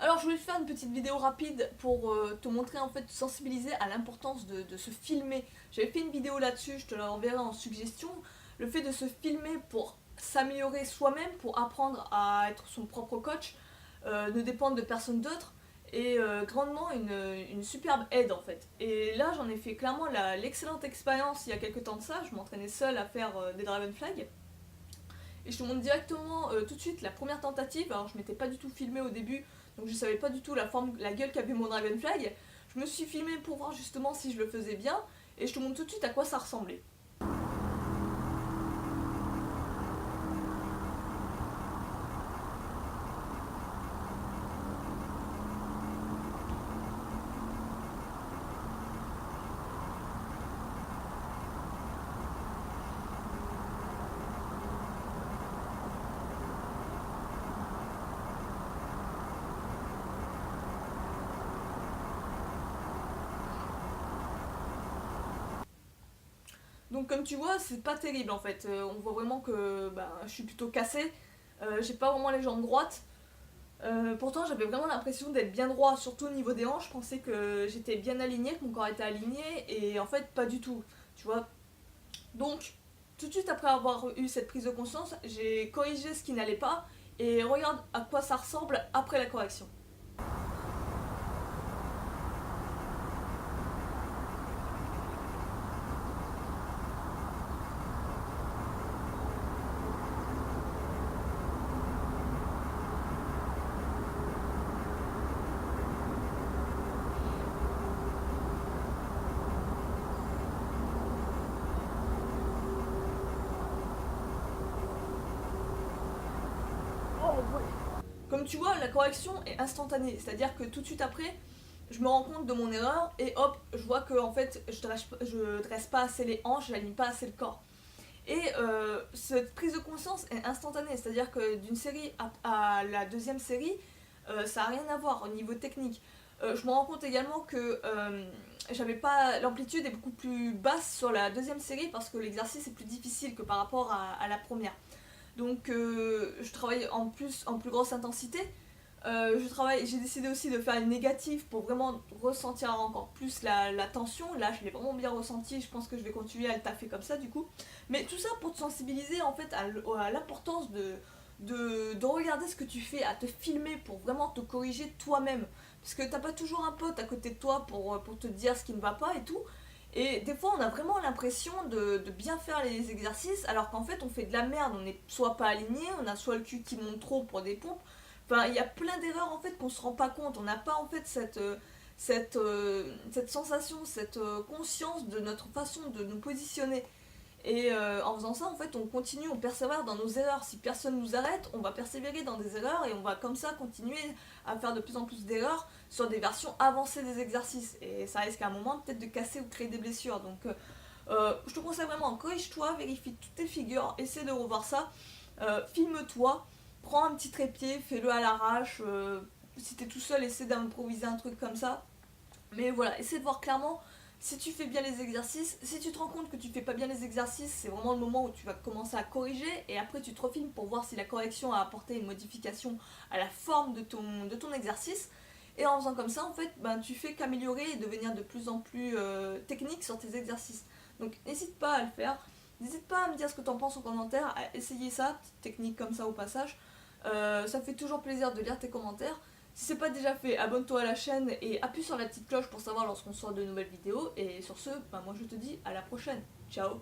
Alors je voulais te faire une petite vidéo rapide pour te montrer, en fait, te sensibiliser à l'importance de se filmer. J'avais fait une vidéo là-dessus, je te l'enverrai en suggestion. Le fait de se filmer pour s'améliorer soi-même, pour apprendre à être son propre coach, ne dépendre de personne d'autre, est grandement une superbe aide en fait. Et là j'en ai fait clairement l'excellente expérience il y a quelques temps de ça, je m'entraînais seule à faire des Dragonfly. Et je te montre directement tout de suite la première tentative. Alors je m'étais pas du tout filmé au début, donc je savais pas du tout la forme, la gueule qu'avait mon Dragonfly. Je me suis filmé pour voir justement si je le faisais bien, et je te montre tout de suite à quoi ça ressemblait. Donc comme tu vois, c'est pas terrible en fait. On voit vraiment que je suis plutôt cassée. J'ai pas vraiment les jambes droites. Pourtant j'avais vraiment l'impression d'être bien droit, surtout au niveau des hanches. Je pensais que j'étais bien aligné, que mon corps était aligné, et en fait pas du tout. Tu vois. Donc tout de suite après avoir eu cette prise de conscience, j'ai corrigé ce qui n'allait pas, et regarde à quoi ça ressemble après la correction. Comme tu vois, la correction est instantanée, c'est-à-dire que tout de suite après, je me rends compte de mon erreur et hop, je vois que en fait, je dresse pas assez les hanches, j'aligne pas assez le corps. Et cette prise de conscience est instantanée, c'est-à-dire que d'une série à la deuxième série, ça n'a rien à voir au niveau technique. Je me rends compte également que j'avais pas l'amplitude est beaucoup plus basse sur la deuxième série parce que l'exercice est plus difficile que par rapport à la première. Donc je travaille en plus grosse intensité. J'ai décidé aussi de faire une négative pour vraiment ressentir encore plus la tension. Là, je l'ai vraiment bien ressenti. Je pense que je vais continuer à le taffer comme ça du coup. Mais tout ça pour te sensibiliser en fait à l'importance de regarder ce que tu fais, à te filmer pour vraiment te corriger toi-même. Parce que t'as pas toujours un pote à côté de toi pour te dire ce qui ne va pas et tout. Et des fois, on a vraiment l'impression de bien faire les exercices, alors qu'en fait, on fait de la merde. On n'est soit pas aligné, on a soit le cul qui monte trop pour des pompes. Enfin, il y a plein d'erreurs en fait qu'on se rend pas compte. On n'a pas en fait cette sensation, cette conscience de notre façon de nous positionner. Et en faisant ça, en fait, on continue, on persévère dans nos erreurs. Si personne nous arrête, on va persévérer dans des erreurs et on va comme ça continuer à faire de plus en plus d'erreurs sur des versions avancées des exercices. Et ça risque à un moment peut-être de casser ou de créer des blessures. Donc, je te conseille vraiment, corrige-toi, vérifie toutes tes figures, essaie de revoir ça, filme-toi, prends un petit trépied, fais-le à l'arrache. Si t'es tout seul, essaie d'improviser un truc comme ça. Mais voilà, essaie de voir clairement si tu fais bien les exercices. Si tu te rends compte que tu fais pas bien les exercices, c'est vraiment le moment où tu vas commencer à corriger, et après tu te refilmes pour voir si la correction a apporté une modification à la forme de ton exercice. Et en faisant comme ça, en fait, tu fais qu'améliorer et devenir de plus en plus technique sur tes exercices. Donc n'hésite pas à le faire. N'hésite pas à me dire ce que tu en penses en commentaire, à essayer ça, petite technique comme ça au passage. Ça me fait toujours plaisir de lire tes commentaires. Si c'est pas déjà fait, abonne-toi à la chaîne et appuie sur la petite cloche pour savoir lorsqu'on sort de nouvelles vidéos. Et sur ce, moi je te dis à la prochaine. Ciao.